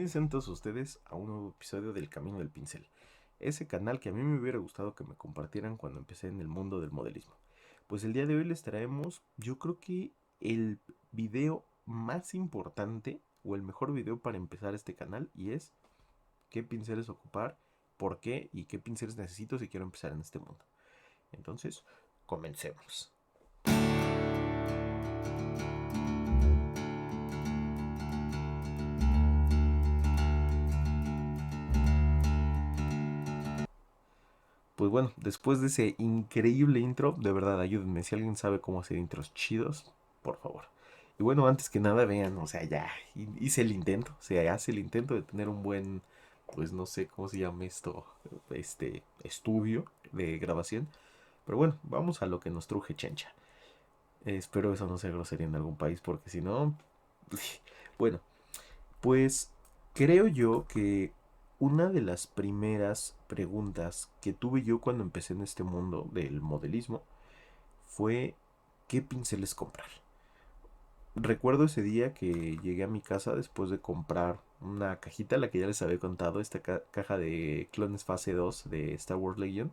Bienvenidos sean todos ustedes a un nuevo episodio del Camino del Pincel, ese canal que a mí me hubiera gustado que me compartieran cuando empecé en el mundo del modelismo. Pues el día de hoy les traemos, yo creo que el video más importante o el mejor video para empezar este canal, y es qué pinceles ocupar, por qué y qué pinceles necesito si quiero empezar en este mundo. Entonces, comencemos. Pues bueno, después de ese increíble intro, de verdad ayúdenme, si alguien sabe cómo hacer intros chidos, por favor. Y bueno, antes que nada vean, o sea, ya hice el intento, se hace el intento de tener un buen, pues no sé cómo se llama esto, estudio de grabación. Pero bueno, vamos a lo que nos truje chencha. Espero eso no sea grosería en algún país, porque si no... Bueno, pues creo yo que una de las primeras preguntas que tuve yo cuando empecé en este mundo del modelismo fue ¿qué pinceles comprar? Recuerdo ese día que llegué a mi casa después de comprar una cajita, la que ya les había contado, esta caja de clones fase 2 de Star Wars Legion.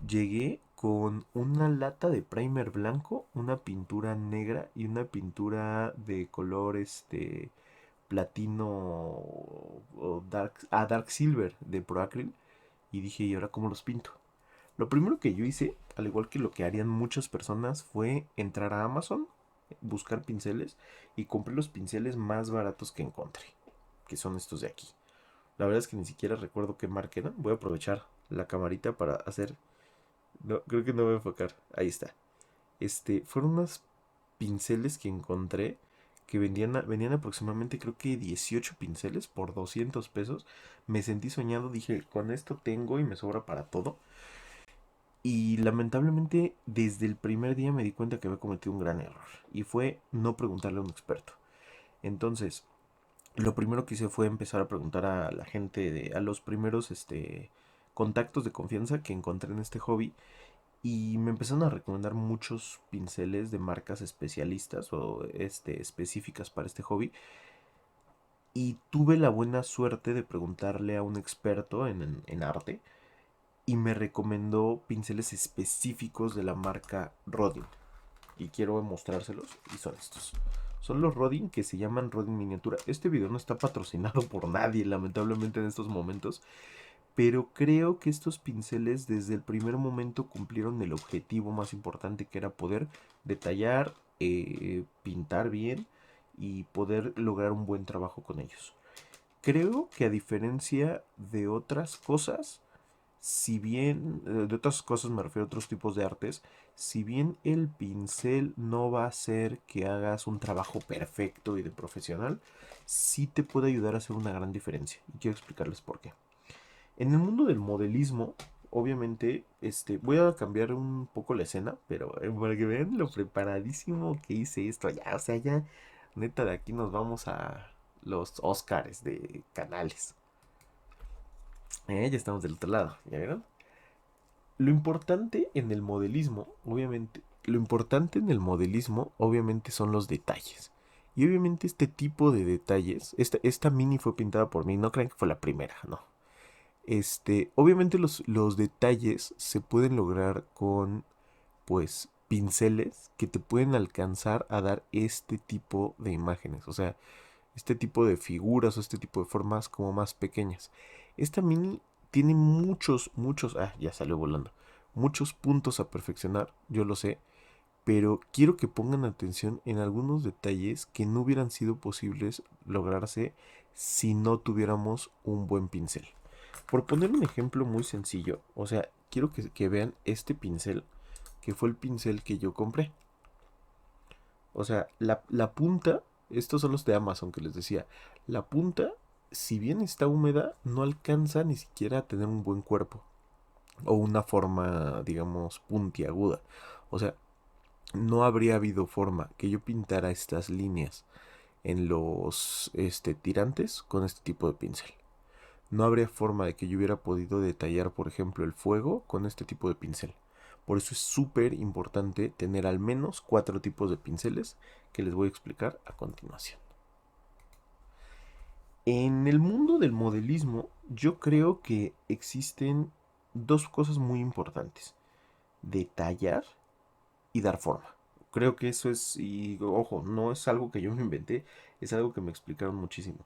Llegué con una lata de primer blanco, una pintura negra y una pintura de color platino o dark silver de Proacryl. Y dije, ¿y ahora cómo los pinto? Lo primero que yo hice, al igual que lo que harían muchas personas, fue entrar a Amazon, buscar pinceles y compré los pinceles más baratos que encontré, que son estos de aquí. La verdad es que ni siquiera recuerdo qué marca eran. Voy a aprovechar la camarita para hacer... No, creo que no voy a enfocar. Ahí está. Fueron unos pinceles que encontré que vendían aproximadamente creo que 18 pinceles por 200 pesos. Me sentí soñado, dije, con esto tengo y me sobra para todo. Y lamentablemente desde el primer día me di cuenta que había cometido un gran error. Y fue no preguntarle a un experto. Entonces, lo primero que hice fue empezar a preguntar a la gente, a los primeros contactos de confianza que encontré en este hobby. Y me empezaron a recomendar muchos pinceles de marcas especialistas o específicas para este hobby. Y tuve la buena suerte de preguntarle a un experto en arte y me recomendó pinceles específicos de la marca Rodin. Y quiero mostrárselos y son estos. Son los Rodin que se llaman Rodin Miniatura. Este video no está patrocinado por nadie, lamentablemente en estos momentos. Pero creo que estos pinceles desde el primer momento cumplieron el objetivo más importante, que era poder detallar, pintar bien y poder lograr un buen trabajo con ellos. Creo que a diferencia de otras cosas, si bien, de otras cosas me refiero a otros tipos de artes, si bien el pincel no va a hacer que hagas un trabajo perfecto y de profesional, sí te puede ayudar a hacer una gran diferencia. Y quiero explicarles por qué. En el mundo del modelismo, obviamente, voy a cambiar un poco la escena, pero para que vean lo preparadísimo que hice esto ya, o sea, ya, neta, de aquí nos vamos a los Oscars de canales. Ya estamos del otro lado, ¿ya vieron? Lo importante en el modelismo, obviamente, lo importante en el modelismo, obviamente, son los detalles. Y obviamente este tipo de detalles, esta mini fue pintada por mí, no crean que fue la primera, no. Obviamente los detalles se pueden lograr con, pues, pinceles que te pueden alcanzar a dar este tipo de imágenes, o sea, este tipo de figuras o este tipo de formas como más pequeñas. Esta mini tiene ya salió volando, muchos puntos a perfeccionar, yo lo sé, pero quiero que pongan atención en algunos detalles que no hubieran sido posibles lograrse si no tuviéramos un buen pincel. Por poner un ejemplo muy sencillo, o sea, quiero que vean este pincel, que fue el pincel que yo compré. O sea, la punta, estos son los de Amazon que les decía, la punta, si bien está húmeda, no alcanza ni siquiera a tener un buen cuerpo o una forma, digamos, puntiaguda. O sea, no habría habido forma que yo pintara estas líneas en los tirantes con este tipo de pincel. No habría forma de que yo hubiera podido detallar, por ejemplo, el fuego con este tipo de pincel. Por eso es súper importante tener al menos 4 tipos de pinceles que les voy a explicar a continuación. En el mundo del modelismo, yo creo que existen dos cosas muy importantes: detallar y dar forma. Creo que eso es, y ojo, no es algo que yo me inventé, es algo que me explicaron muchísimo.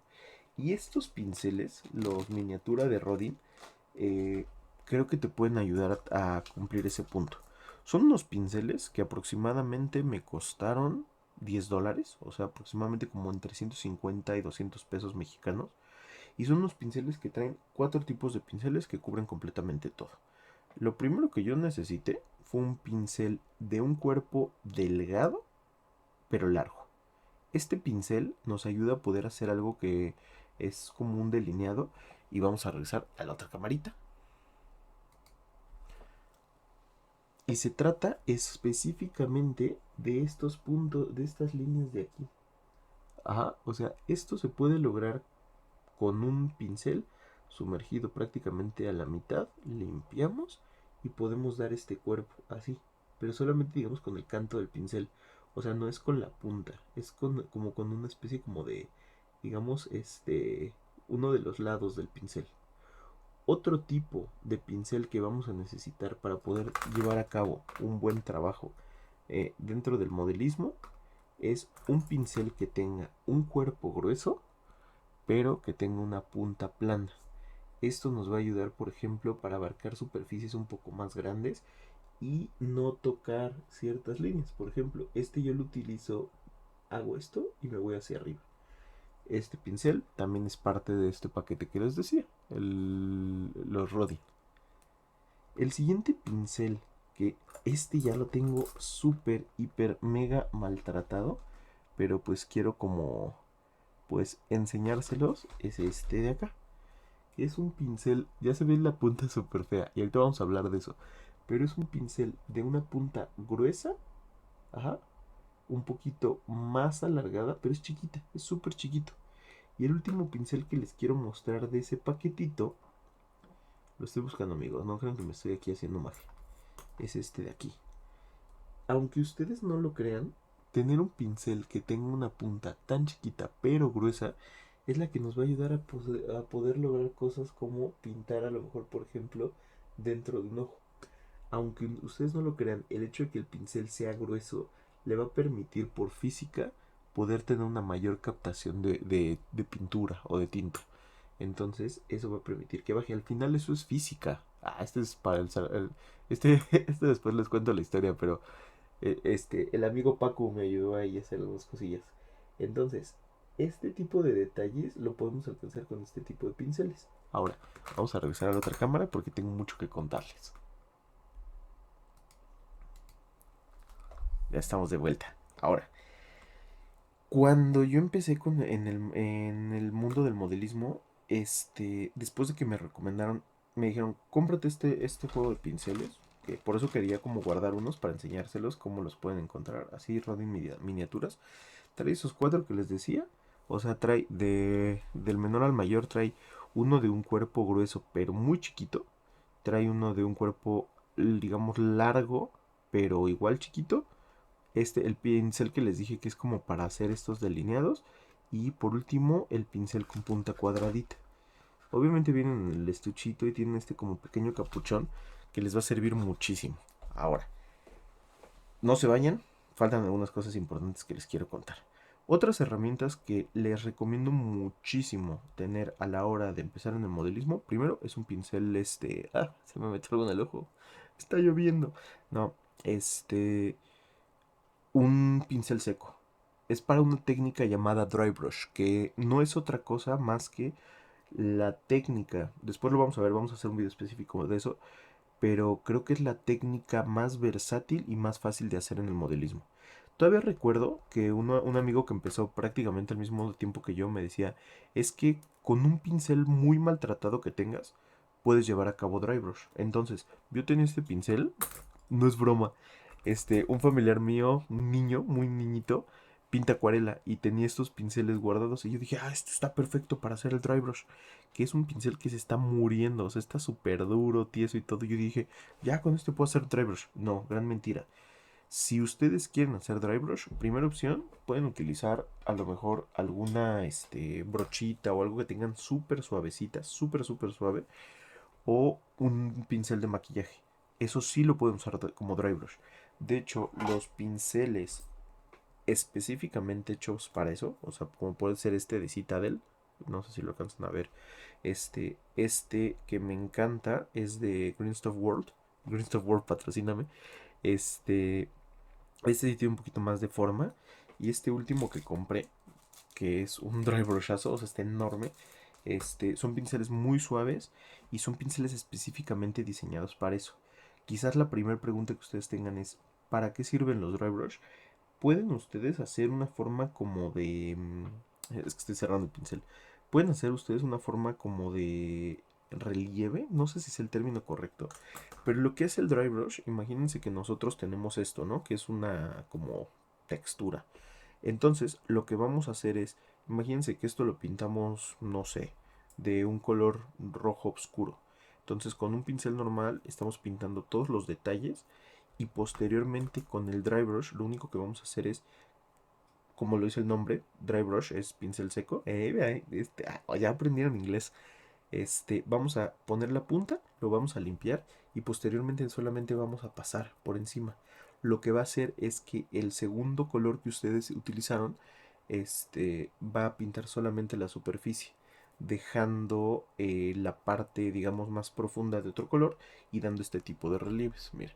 Y estos pinceles, los miniatura de Rodin, eh, creo que te pueden ayudar a cumplir ese punto. Son unos pinceles que aproximadamente me costaron $10, o sea, aproximadamente como entre 150 y 200 pesos mexicanos. Y son unos pinceles que traen cuatro tipos de pinceles que cubren completamente todo. Lo primero que yo necesité fue un pincel de un cuerpo delgado pero largo. Este pincel nos ayuda a poder hacer algo que es como un delineado. Y vamos a regresar a la otra camarita. Y se trata específicamente de estos puntos, de estas líneas de aquí. Ajá, o sea, esto se puede lograr con un pincel sumergido prácticamente a la mitad. Limpiamos y podemos dar este cuerpo así, pero solamente digamos con el canto del pincel. O sea, no es con la punta, es como con una especie como de, digamos, uno de los lados del pincel. Otro tipo de pincel que vamos a necesitar para poder llevar a cabo un buen trabajo dentro del modelismo es un pincel que tenga un cuerpo grueso pero que tenga una punta plana. Esto nos va a ayudar, por ejemplo, para abarcar superficies un poco más grandes y no tocar ciertas líneas. Por ejemplo, yo lo utilizo, hago esto y me voy hacia arriba. Este pincel también es parte de este paquete que les decía, los Rodin. El siguiente pincel, que ya lo tengo súper, hiper, mega maltratado, pero pues quiero como, pues enseñárselos, es este de acá. Es un pincel, ya se ve la punta súper fea, y ahorita vamos a hablar de eso. Pero es un pincel de una punta gruesa, ajá, un poquito más alargada, pero es chiquita, es súper chiquito. Y el último pincel que les quiero mostrar de ese paquetito, lo estoy buscando, amigos, no crean que me estoy aquí haciendo magia. Es este de aquí. Aunque ustedes no lo crean, tener un pincel que tenga una punta tan chiquita pero gruesa es la que nos va a ayudar a poder lograr cosas como pintar a lo mejor, por ejemplo, dentro de un ojo. Aunque ustedes no lo crean, el hecho de que el pincel sea grueso le va a permitir por física poder tener una mayor captación de pintura o de tinta. Entonces eso va a permitir que baje. Al final eso es física. Este es para este después les cuento la historia, pero el amigo Paco me ayudó ahí a hacer algunas cosillas. Entonces, este tipo de detalles lo podemos alcanzar con este tipo de pinceles. Ahora, vamos a regresar a la otra cámara porque tengo mucho que contarles. Ya estamos de vuelta. Ahora, cuando yo empecé en el mundo del modelismo, después de que me recomendaron, me dijeron, cómprate este juego de pinceles, que por eso quería como guardar unos para enseñárselos cómo los pueden encontrar, así Rodin miniaturas. Trae esos cuatro que les decía, o sea, trae del menor al mayor, trae uno de un cuerpo grueso pero muy chiquito, trae uno de un cuerpo, digamos, largo pero igual chiquito, el pincel que les dije que es como para hacer estos delineados, y por último el pincel con punta cuadradita. Obviamente vienen en el estuchito y tienen este como pequeño capuchón que les va a servir muchísimo. Ahora, no se vayan, faltan algunas cosas importantes que les quiero contar. Otras herramientas que les recomiendo muchísimo tener a la hora de empezar en el modelismo. Primero es un pincel, se me metió algo en el ojo. Está lloviendo. No, un pincel seco. Es para una técnica llamada dry brush, que no es otra cosa más que la técnica. Después lo vamos a ver, vamos a hacer un video específico de eso, pero creo que es la técnica más versátil y más fácil de hacer en el modelismo. Todavía recuerdo que un amigo que empezó prácticamente al mismo tiempo que yo me decía, es que con un pincel muy maltratado que tengas, puedes llevar a cabo dry brush. Entonces, yo tenía este pincel, no es broma, un familiar mío, un niño, muy niñito, pinta acuarela y tenía estos pinceles guardados y yo dije, esto está perfecto para hacer el dry brush, que es un pincel que se está muriendo, o sea, está súper duro, tieso y todo. Y yo dije, ya con esto puedo hacer dry brush. No, gran mentira. Si ustedes quieren hacer dry brush, primera opción, pueden utilizar a lo mejor alguna brochita o algo que tengan súper suavecita, súper suave, o un pincel de maquillaje. Eso sí lo pueden usar como dry brush. De hecho, los pinceles específicamente hechos para eso, o sea, como puede ser este de Citadel, no sé si lo alcanzan a ver, este que me encanta es de Greenstuff World. Greenstuff World, patrocíname. Este, este sí tiene un poquito más de forma. Y este último que compré, que es un dry brushazo, o sea, está enorme. Son pinceles muy suaves y son pinceles específicamente diseñados para eso. Quizás la primera pregunta que ustedes tengan es, ¿para qué sirven los dry brush? Pueden ustedes hacer una forma como de... Es que estoy cerrando el pincel. Pueden hacer ustedes una forma como de relieve, no sé si es el término correcto, pero lo que es el dry brush, imagínense que nosotros tenemos esto, ¿no? Que es una como textura. Entonces, lo que vamos a hacer es, imagínense que esto lo pintamos, no sé, de un color rojo oscuro. Entonces, con un pincel normal estamos pintando todos los detalles y posteriormente con el dry brush lo único que vamos a hacer es, como lo dice el nombre, dry brush es pincel seco. Ya aprendieron inglés. Vamos a poner la punta, lo vamos a limpiar y posteriormente solamente vamos a pasar por encima. Lo que va a hacer es que el segundo color que ustedes utilizaron, va a pintar solamente la superficie, dejando la parte, digamos, más profunda de otro color y dando este tipo de relieves. Miren,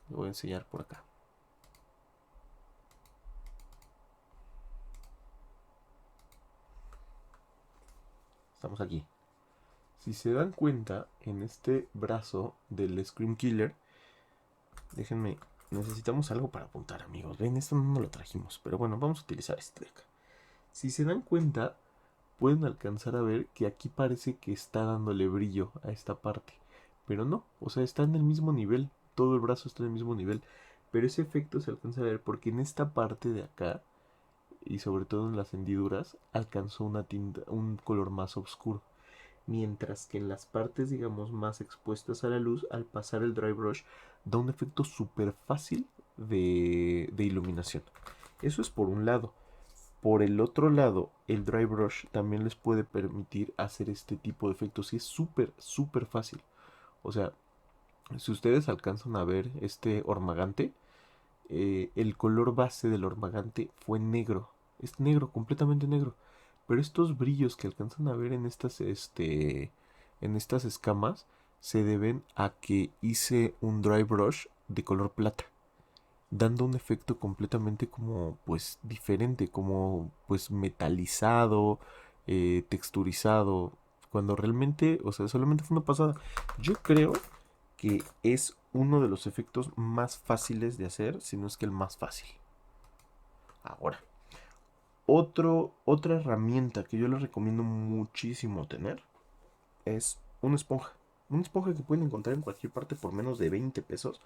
lo voy a enseñar por acá. Estamos aquí. Si se dan cuenta, en este brazo del Scream Killer, déjenme, necesitamos algo para apuntar, amigos. Ven, esto no lo trajimos, pero bueno, vamos a utilizar este de acá. Si se dan cuenta, pueden alcanzar a ver que aquí parece que está dándole brillo a esta parte, pero no, o sea, está en el mismo nivel, todo el brazo está en el mismo nivel, pero ese efecto se alcanza a ver porque en esta parte de acá, y sobre todo en las hendiduras, alcanzó una tinta, un color más oscuro. Mientras que en las partes, digamos, más expuestas a la luz, al pasar el dry brush, da un efecto súper fácil de iluminación. Eso es por un lado. Por el otro lado, el dry brush también les puede permitir hacer este tipo de efectos y es súper fácil. O sea, si ustedes alcanzan a ver este hormagante, el color base del hormagante fue negro. Es negro, completamente negro. Pero estos brillos que alcanzan a ver en estas escamas se deben a que hice un dry brush de color plata, dando un efecto completamente como pues diferente, como pues metalizado, texturizado, cuando realmente, o sea, solamente fue una pasada. Yo creo que es uno de los efectos más fáciles de hacer, si no es que el más fácil. Ahora, otra herramienta que yo les recomiendo muchísimo tener es una esponja. Una esponja que pueden encontrar en cualquier parte por menos de 20 pesos.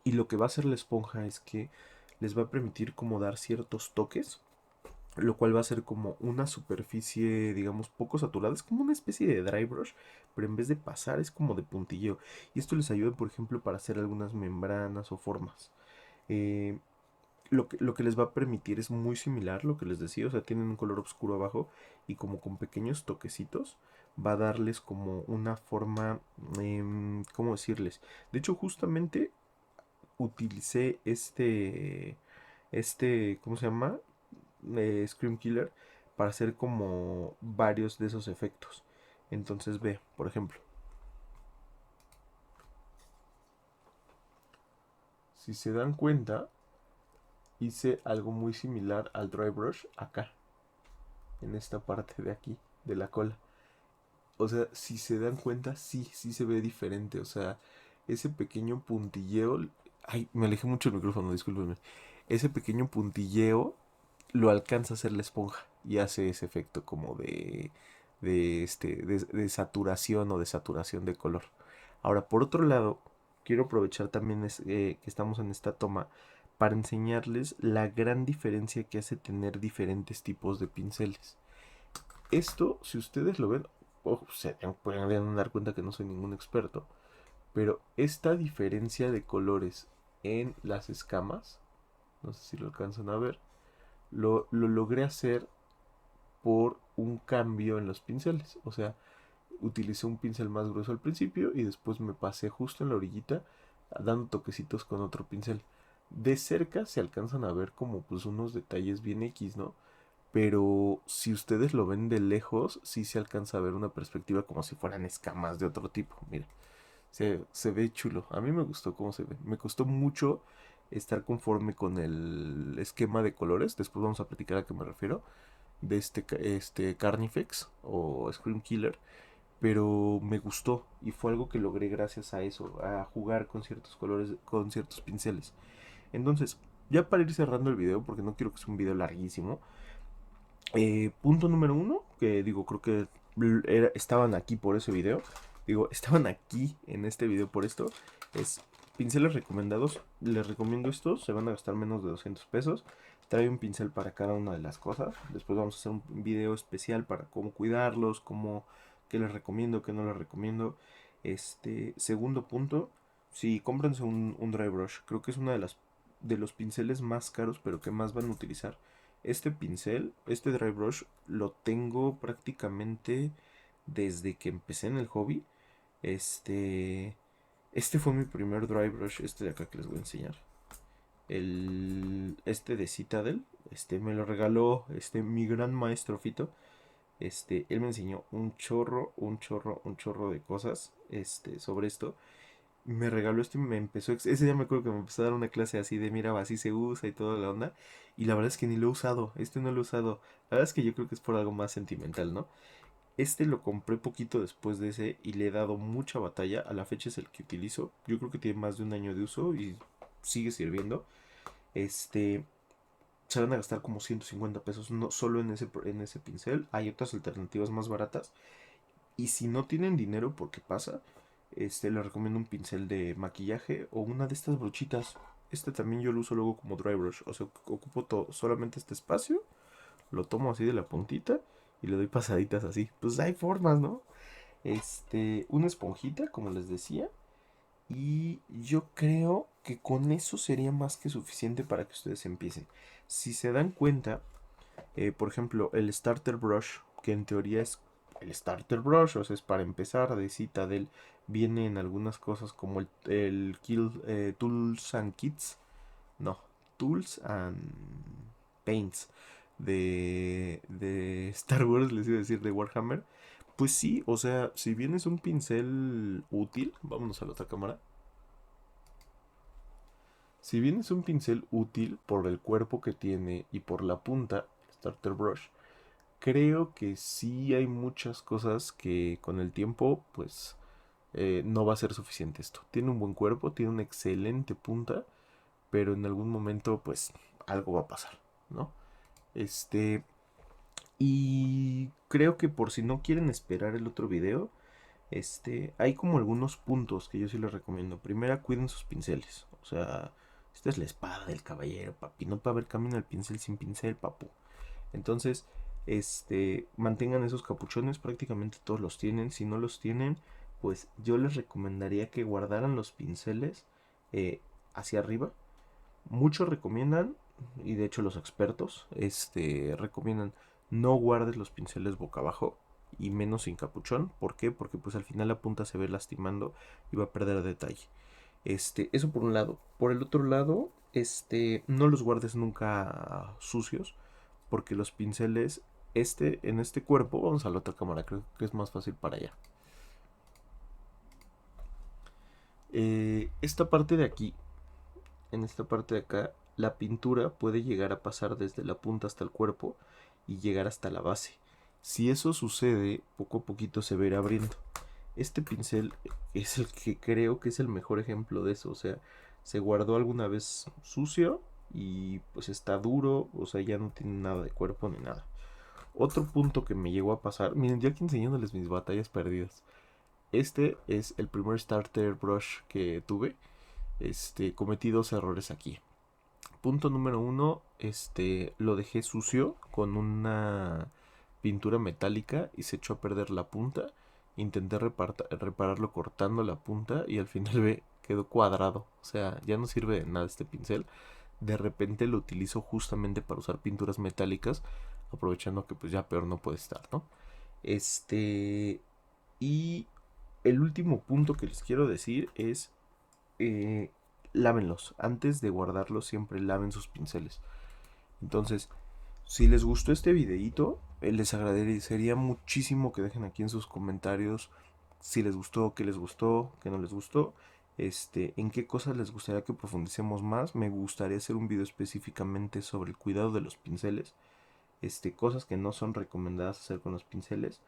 Y lo que va a hacer la esponja es que les va a permitir como dar ciertos toques, lo cual va a ser como una superficie, digamos, poco saturada. Es como una especie de dry brush, pero en vez de pasar es como de puntilleo. Y esto les ayuda, por ejemplo, para hacer algunas membranas o formas. Eh, lo que les va a permitir es muy similar, lo que les decía, o sea, tienen un color oscuro abajo y como con pequeños toquecitos va a darles como una forma, ¿cómo decirles? De hecho, justamente utilicé ¿cómo se llama? Scream Killer para hacer como varios de esos efectos. Entonces ve, por ejemplo, si se dan cuenta, hice algo muy similar al dry brush acá, en esta parte de aquí, de la cola. O sea, si se dan cuenta, sí se ve diferente. O sea, ese pequeño puntilleo. Ay, me alejé mucho el micrófono, discúlpenme. Ese pequeño puntilleo lo alcanza a hacer la esponja y hace ese efecto como de saturación o de saturación de color. Ahora, por otro lado, quiero aprovechar también que estamos en esta toma para enseñarles la gran diferencia que hace tener diferentes tipos de pinceles. Esto, si ustedes lo ven, se pueden dar cuenta que no soy ningún experto, pero esta diferencia de colores en las escamas. No sé si lo alcanzan a ver. Lo logré hacer por un cambio en los pinceles. O sea, utilicé un pincel más grueso al principio y después me pasé justo en la orillita dando toquecitos con otro pincel. De cerca se alcanzan a ver como pues unos detalles bien X, ¿no? Pero si ustedes lo ven de lejos, sí se alcanza a ver una perspectiva como si fueran escamas de otro tipo. Mira, se ve chulo. A mí me gustó cómo se ve. Me costó mucho estar conforme con el esquema de colores. Después vamos a platicar a qué me refiero. De este Carnifex o Scream Killer. Pero me gustó y fue algo que logré gracias a eso, a jugar con ciertos colores, con ciertos pinceles. Entonces, ya para ir cerrando el video, porque no quiero que sea un video larguísimo, punto número uno, que digo, creo que estaban aquí por ese video. Digo, estaban aquí en este video por esto. Es pinceles recomendados. Les recomiendo estos. Se van a gastar menos de 200 pesos. Trae un pincel para cada una de las cosas. Después vamos a hacer un video especial para cómo cuidarlos, cómo, qué les recomiendo, qué no les recomiendo. Segundo punto, si cómprense un dry brush. Creo que es una de los pinceles más caros, pero que más van a utilizar. Este pincel, este dry brush, lo tengo prácticamente desde que empecé en el hobby. Este, este fue mi primer dry brush, este de acá que les voy a enseñar. Este de Citadel, me lo regaló mi gran maestro Fito. Él me enseñó un chorro, un chorro, un chorro de cosas, sobre esto. Me regaló esto y me empezó, ese día me acuerdo que me empezó a dar una clase así de, mira, así se usa y toda la onda. Y la verdad es que ni lo he usado, no lo he usado. La verdad es que yo creo que es por algo más sentimental, ¿no? Lo compré poquito después de ese y le he dado mucha batalla. A la fecha es el que utilizo. Yo creo que tiene más de un año de uso y sigue sirviendo. Este, Se van a gastar como 150 pesos, no solo en ese pincel. Hay otras alternativas más baratas. Y si no tienen dinero, porque pasa, les recomiendo un pincel de maquillaje o una de estas brochitas. También yo lo uso luego como dry brush. O sea, ocupo solamente este espacio, lo tomo así de la puntita y le doy pasaditas así. Pues hay formas, ¿no? Una esponjita, como les decía. Y yo creo que con eso sería más que suficiente para que ustedes empiecen. Si se dan cuenta, por ejemplo, el starter brush, que en teoría es el starter brush, o sea, es para empezar de Citadel, viene en algunas cosas como el Tools and Kits, no, Tools and Paints de Star Wars, les iba a decir, de Warhammer. Pues sí, o sea, si bien es un pincel útil, vámonos a la otra cámara. Si bien es un pincel útil por el cuerpo que tiene y por la punta, Starter Brush, creo que sí hay muchas cosas que con el tiempo, pues, no va a ser suficiente esto. Tiene un buen cuerpo, tiene una excelente punta, pero en algún momento, pues, algo va a pasar, ¿no? Este, y creo que por si no quieren esperar el otro video, hay como algunos puntos que yo sí les recomiendo. Primera, cuiden sus pinceles. O sea, esta es la espada del caballero, papi. No puede haber camino al pincel sin pincel, papu. Entonces, mantengan esos capuchones. Prácticamente todos los tienen. Si no los tienen, pues yo les recomendaría que guardaran los pinceles eh, hacia arriba. Muchos recomiendan, y de hecho los expertos, recomiendan no guardes los pinceles boca abajo y menos sin capuchón. ¿Por qué? Porque pues al final la punta se ve lastimando y va a perder detalle. Eso por un lado. Por el otro lado, no los guardes nunca sucios, porque los pinceles, en este cuerpo, vamos a la otra cámara, creo que es más fácil para allá. Esta parte de aquí, en esta parte de acá, la pintura puede llegar a pasar desde la punta hasta el cuerpo y llegar hasta la base. Si eso sucede, poco a poquito se verá abriendo. Este pincel es el que creo que es el mejor ejemplo de eso. O sea, se guardó alguna vez sucio y pues está duro. O sea, ya no tiene nada de cuerpo ni nada. Otro punto que me llegó a pasar. Miren, yo aquí enseñándoles mis batallas perdidas. Este es el primer starter brush que tuve. Cometí dos errores aquí. Punto número uno, lo dejé sucio con una pintura metálica y se echó a perder la punta. Intenté repararlo cortando la punta y al final ve quedó cuadrado. O sea, ya no sirve de nada este pincel. De repente lo utilizo justamente para usar pinturas metálicas, aprovechando que pues ya peor no puede estar, ¿no? Este... Y el último punto que les quiero decir es, eh, lávenlos. Antes de guardarlos siempre laven sus pinceles. Entonces, si les gustó este videito, les agradecería muchísimo que dejen aquí en sus comentarios si les gustó, qué les gustó, qué no les gustó, en qué cosas les gustaría que profundicemos más. Me gustaría hacer un video específicamente sobre el cuidado de los pinceles, cosas que no son recomendadas hacer con los pinceles.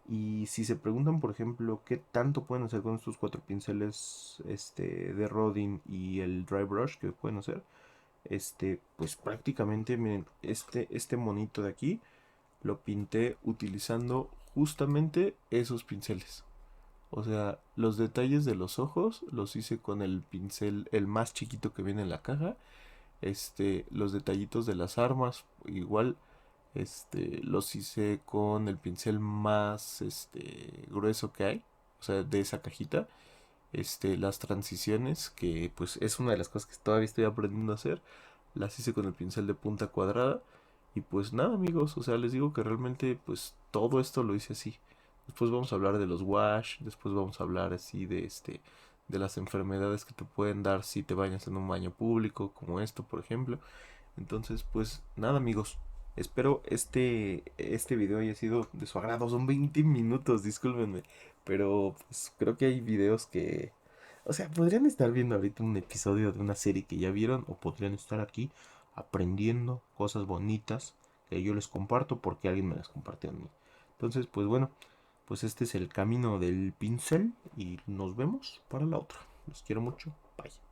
Y si se preguntan, por ejemplo, qué tanto pueden hacer con estos cuatro pinceles, de Rodin y el dry brush que pueden hacer, pues prácticamente, miren, este monito de aquí lo pinté utilizando justamente esos pinceles. O sea, los detalles de los ojos los hice con el pincel, el más chiquito que viene en la caja. Los detallitos de las armas, igual, los hice con el pincel más, grueso que hay. O sea, de esa cajita. Las transiciones, que pues es una de las cosas que todavía estoy aprendiendo a hacer, las hice con el pincel de punta cuadrada. Y pues nada, amigos, o sea, les digo que realmente pues todo esto lo hice así. Después vamos a hablar de los wash, después vamos a hablar así de las enfermedades que te pueden dar si te bañas en un baño público, como esto, por ejemplo. Entonces, pues nada, amigos. Espero este video haya sido de su agrado. Son 20 minutos, discúlpenme. Pero pues creo que hay videos que... O sea, podrían estar viendo ahorita un episodio de una serie que ya vieron, o podrían estar aquí aprendiendo cosas bonitas que yo les comparto porque alguien me las compartió a mí. Entonces, pues bueno, pues este es el camino del pincel y nos vemos para la otra. Los quiero mucho. Bye.